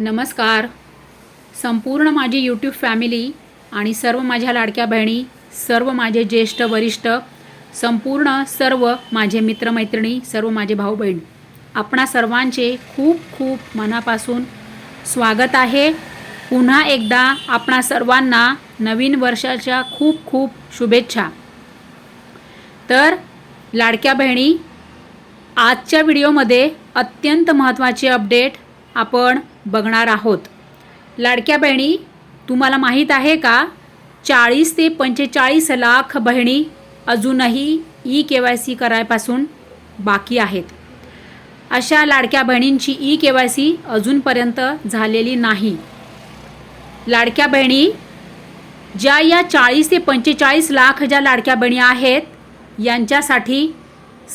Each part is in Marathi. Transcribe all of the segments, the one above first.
नमस्कार. संपूर्ण माझी यूट्यूब फॅमिली आणि सर्व माझ्या लाडक्या बहिणी, सर्व माझे ज्येष्ठ वरिष्ठ, संपूर्ण सर्व माझे मित्रमैत्रिणी, सर्व माझे भाऊ बहीण, आपणा सर्वांचे खूप खूप मनापासून स्वागत आहे. पुन्हा एकदा आपणा सर्वांना नवीन वर्षाच्या खूप खूप शुभेच्छा. तर लाडक्या बहिणी, आजच्या व्हिडिओमध्ये अत्यंत महत्त्वाचे अपडेट आपण बघणार आहोत. लाडक्या बहिणी, तुम्हाला माहीत आहे का 40 ते 45 लाख बहिणी अजूनही ई-KYC करायपासून बाकी आहेत. अशा लाडक्या बहिणींची ई-KYC अजूनपर्यंत झालेली नाही. लाडक्या बहिणी, या 40 ते 45 लाख ज्या लाडक्या बहिणी आहेत, यांच्यासाठी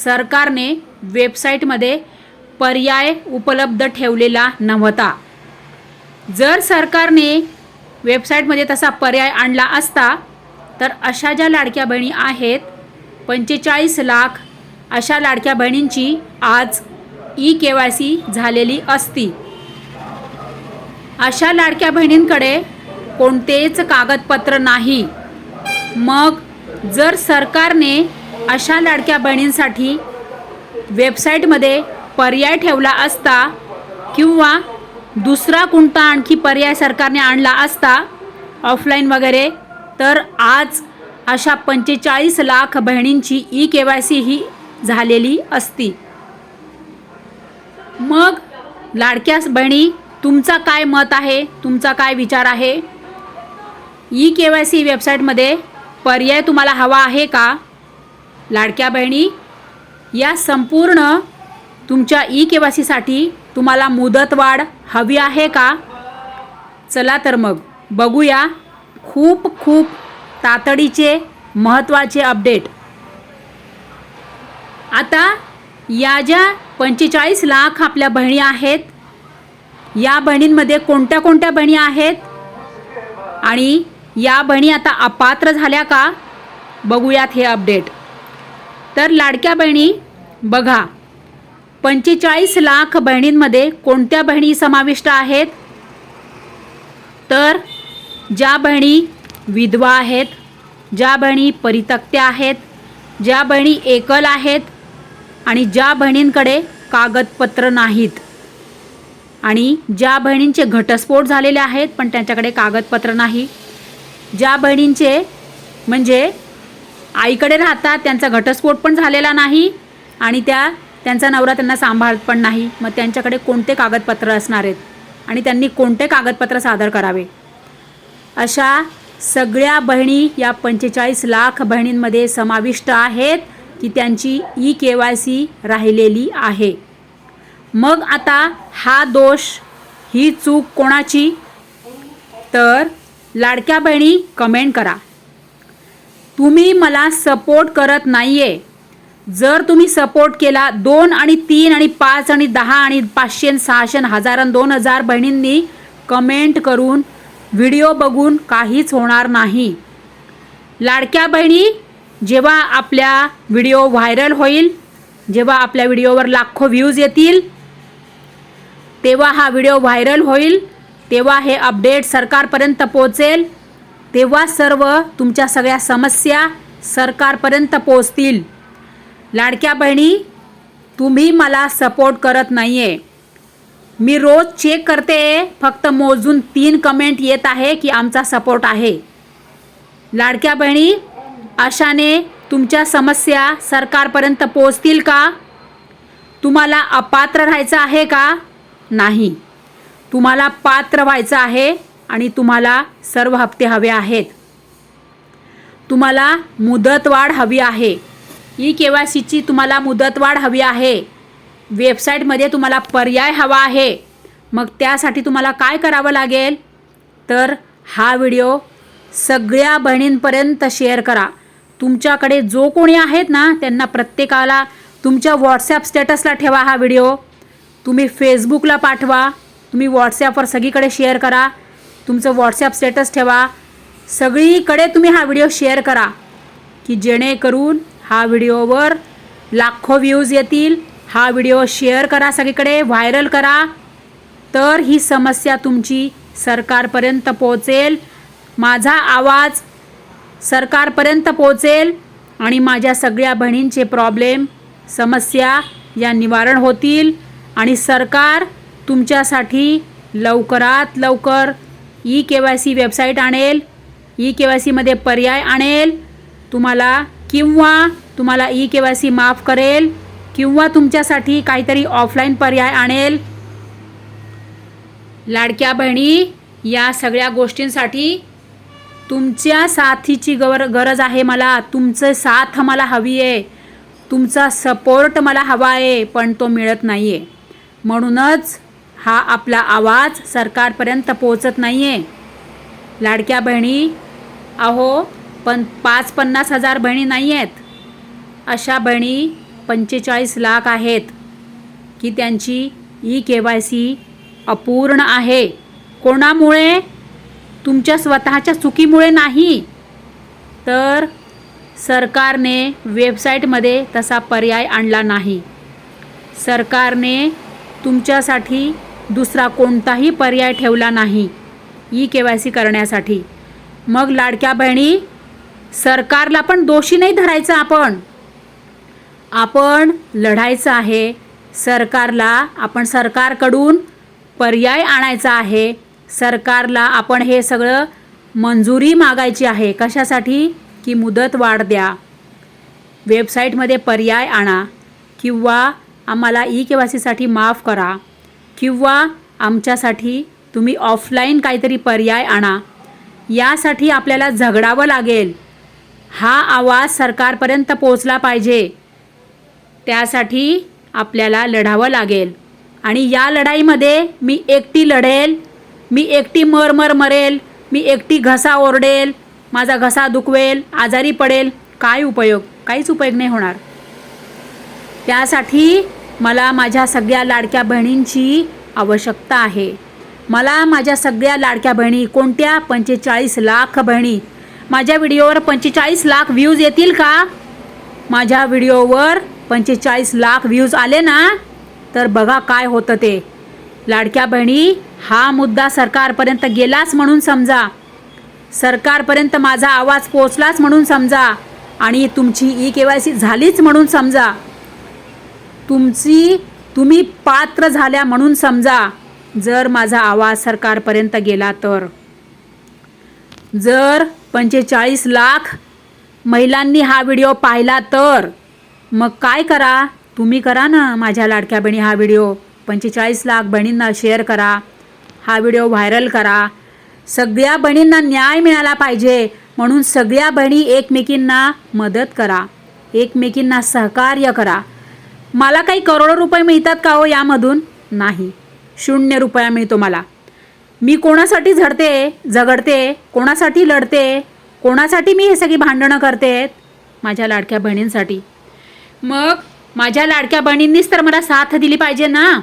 सरकारने वेबसाईटमध्ये पर्याय उपलब्ध ठेवलेला नव्हता. जर सरकारने वेबसाईटमध्ये तसा पर्याय आणला असता तर अशा ज्या लाडक्या बहिणी आहेत 45 लाख, अशा लाडक्या बहिणींची आज ई-KYC झालेली असती. अशा लाडक्या बहिणींकडे कोणतेच कागदपत्र नाही. मग जर सरकारने अशा लाडक्या बहिणींसाठी वेबसाईटमध्ये पर्याय ठेवला असता किंवा दुसरा कोणता आणखी पर्याय सरकारने आणला असता ऑफलाईन वगैरे, तर आज अशा 45 लाख बहिणींची ई-KYC ही झालेली असती. मग लाडक्या बहिणी, तुमचा काय मत आहे, तुमचा काय विचार आहे? ई-KYC वेबसाईटमध्ये पर्याय तुम्हाला हवा आहे का? लाडक्या बहिणी, या संपूर्ण तुमच्या ई-KYCसाठी तुम्हाला मुदतवाढ हवी आहे का? चला तर मग बघूया खूप खूप तातडीचे महत्त्वाचे अपडेट. आता या ज्या 45 लाख आपल्या बहिणी आहेत, या बहिणींमध्ये कोणत्या कोणत्या बहिणी आहेत आणि या बहिणी आता अपात्र झाल्या का, बघूयात हे अपडेट. तर लाडक्या बहिणी बघा, 45 लाख बहिणींमध्ये कोणत्या बहिणी समाविष्ट आहेत? तर ज्या बहिणी विधवा आहेत, ज्या बहिणी परित्यक्त्या आहेत, ज्या बहिणी एकल आहेत आणि ज्या बहिणींकडे कागदपत्र नाहीत आणि ज्या बहिणींचे घटस्फोट झालेले आहेत पण त्यांच्याकडे कागदपत्र नाही, ज्या बहिणींचे म्हणजे आईकडे राहतात, त्यांचा घटस्फोट पण झालेला नाही आणि त्यांचा नवरा त्यांना सांभाळत पण नाही, मग त्यांच्याकडे कोणते कागदपत्र असणार आहेत आणि त्यांनी कोणते कागदपत्र सादर करावे? अशा सगळ्या बहिणी या 45 लाख बहिणींमध्ये समाविष्ट आहेत की त्यांची ई-KYC राहिलेली आहे. मग आता हा दोष, ही चूक कोणाची? तर लाडक्या बहिणी कमेंट करा, तुम्ही मला सपोर्ट करत नाहीये. जर तुम्ही सपोर्ट केला, 2 आणि 3 आणि 5 आणि 10 आणि 500 600 1000 2000 बहिणींनी कमेंट करून व्हिडिओ बघून काहीच होणार नाही. लाडक्या बहिणी, जेव्हा आपल्या व्हिडिओ व्हायरल होईल, जेव्हा आपल्या व्हिडिओवर लाखो व्ह्यूज येतील, तेव्हा हा व्हिडिओ व्हायरल होईल, तेव्हा हे अपडेट सरकारपर्यंत पोहोचेल, तेव्हा सर्व तुमच्या सगळ्या समस्या सरकारपर्यंत पोहोचतील. लाडक्या बहिणी, तुम्ही मला सपोर्ट करत नाही आहे. मी रोज चेक करते, फक्त मोजून 3 कमेंट येत आहे की आमचा सपोर्ट आहे. लाडक्या बहिणी, अशाने तुमच्या समस्या सरकारपर्यंत पोहोचतील का? तुम्हाला अपात्र राहायचं आहे का? नाही, तुम्हाला पात्र व्हायचं आहे आणि तुम्हाला सर्व हप्ते हवे आहेत. तुम्हाला मुदतवाढ हवी आहे. ई-KYCची तुम्हाला मुदतवाढ हवी आहे. वेबसाईटमध्ये तुम्हाला पर्याय हवा आहे. मग त्यासाठी तुम्हाला काय करावं लागेल? तर हा व्हिडिओ सगळ्या बहिणींपर्यंत शेअर करा. तुमच्याकडे जो कोणी आहेत ना, त्यांना प्रत्येकाला तुमच्या व्हॉट्सॲप स्टेटसला ठेवा हा व्हिडिओ. तुम्ही फेसबुकला पाठवा, तुम्ही व्हॉट्सॲपवर सगळीकडे शेअर करा. तुमचं व्हॉट्सॲप स्टेटस ठेवा, सगळीकडे तुम्ही हा व्हिडिओ शेअर करा की जेणेकरून हा व्हिडिओवर लाखो व्ह्यूज येतील. हा व्हिडिओ शेअर करा, सगळीकडे व्हायरल करा. तर ही समस्या तुमची सरकारपर्यंत पोहोचेल, माझा आवाज सरकारपर्यंत पोहोचेल आणि माझ्या सगळ्या बहिणींचे प्रॉब्लेम समस्या या निवारण होतील आणि सरकार तुमच्यासाठी लवकरात लवकर ई-KYC वेबसाईट आणेल, ई-KYCमध्ये पर्याय आणेल तुम्हाला, किंवा तुम्हाला ई-KYC माफ करेल, किंवा तुमच्यासाठी काहीतरी ऑफलाईन पर्याय आणेल. लाडक्या बहिणी, या सगळ्या गोष्टींसाठी तुमच्या साथीची गरज आहे. मला तुमचं साथ मला हवी आहे, तुमचा सपोर्ट मला हवा आहे, पण तो मिळत नाही आहे. म्हणूनच हा आपला आवाज सरकारपर्यंत पोहोचत नाही आहे. लाडक्या बहिणी, अहो पण 50 हजार बहिणी नाही आहेत, अशा बहिणी 45 लाख आहेत की त्यांची ई-KYC अपूर्ण आहे. कोणामुळे? तुमच्या स्वतःच्या चुकीमुळे नाही, तर सरकारने वेबसाईटमध्ये तसा पर्याय आणला नाही. सरकारने तुमच्यासाठी दुसरा कोणताही पर्याय ठेवला नाही ई-KYC करण्यासाठी. मग लाडक्या बहिणी, सरकारला पण दोषी नाही धरायचं, आपण लढायचं आहे सरकारला. आपण सरकारकडून पर्याय आणायचा आहे. सरकारला आपण हे सगळं मंजुरी मागायची आहे. कशासाठी? की मुदत वाढ द्या, वेबसाईटमध्ये पर्याय आणा, किंवा आम्हाला ई-KYCसाठी माफ करा, किंवा आमच्यासाठी तुम्ही ऑफलाईन काहीतरी पर्याय आणा. यासाठी आपल्याला झगडावं लागेल. हा आवाज सरकारपर्यंत पोहोचला पाहिजे, त्यासाठी आपल्याला लढावं लागेल. आणि या लढाईमध्ये मी एकटी लढेल, मी एकटी मरेल, मी एकटी घसा ओरडेल, माझा घसा दुखवेल, आजारी पडेल, काय उपयोग? काहीच उपयोग नाही होणार. त्यासाठी मला माझ्या सगळ्या लाडक्या बहिणींची आवश्यकता आहे. मला माझ्या सगळ्या लाडक्या बहिणी, कोणत्या? 45 लाख बहिणी. माझ्या व्हिडिओवर 45 लाख व्ह्यूज येतील का? माझ्या व्हिडिओवर 45 लाख व्ह्यूज आले ना, तर बघा काय होतं ते. लाडक्या बहिणी, हा मुद्दा सरकारपर्यंत गेलाच म्हणून समजा, सरकारपर्यंत माझा आवाज पोचलाच म्हणून समजा, आणि तुमची ई-KYC झालीच म्हणून समजा, तुम्ही पात्र झाल्या म्हणून समजा. जर माझा आवाज सरकारपर्यंत गेला तर, जर 45 लाख महिलांनी हा व्हिडिओ पाहिला तर, मग काय करा? तुम्ही करा ना माझ्या लाडक्या बहिणी, हा व्हिडिओ 45 लाख बहिणींना शेअर करा, हा व्हिडिओ व्हायरल करा. सगळ्या बहिणींना न्याय मिळाला पाहिजे, म्हणून सगळ्या बहिणी एकमेकींना मदत करा, एकमेकींना सहकार्य करा. मला काही करोडो रुपये मिळतात का हो यामधून? नाही, 0 रुपया मिळतो मला. मी कोणासाठी झगडते, कोणासाठी लढते, कोणासाठी मी हे सगळी भांडणं करते? माझ्या लाडक्या बहिणींसाठी. मग माझ्या लाडक्या बहिणींनीच तर मला साथ दिली पाहिजे ना,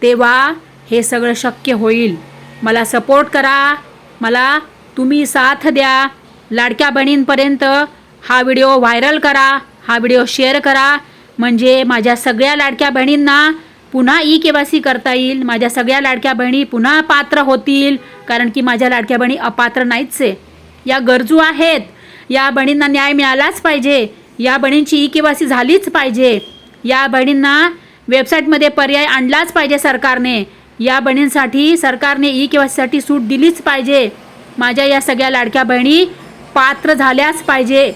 तेव्हा हे सगळं शक्य होईल. मला सपोर्ट करा, मला तुम्ही साथ द्या. लाडक्या बहिणींपर्यंत हा व्हिडिओ व्हायरल करा, हा व्हिडिओ शेअर करा, म्हणजे माझ्या सगळ्या लाडक्या बहिणींना पुन्हा ई-KYC करता येईल. माझ्या सगळ्या लाडक्या बहिणी पुन्हा पात्र होतील, कारण की माझ्या लाडक्या बहिणी अपात्र नाहीच आहे, या गरजू आहेत. या बहिणींना न्याय मिळालाच पाहिजे, या बहिणींची ई-KYC झालीच पाहिजे, या बहिणींना वेबसाईटमध्ये पर्याय आणलाच पाहिजे सरकारने, या बहिणींसाठी सरकारने ई-KYCसाठी सूट दिलीच पाहिजे. माझ्या या सगळ्या लाडक्या बहिणी पात्र झाल्याच पाहिजे.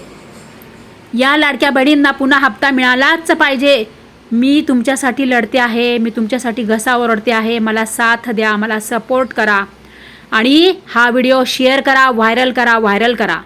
या लाडक्या बहिणींना पुन्हा हप्ता मिळालाच पाहिजे. मी तुमच्यासाठी लढते आहे, मी तुमच्यासाठी घसा ओरडते आहे. मला साथ द्या, मला सपोर्ट करा, आणि हा व्हिडिओ शेअर करा, व्हायरल करा.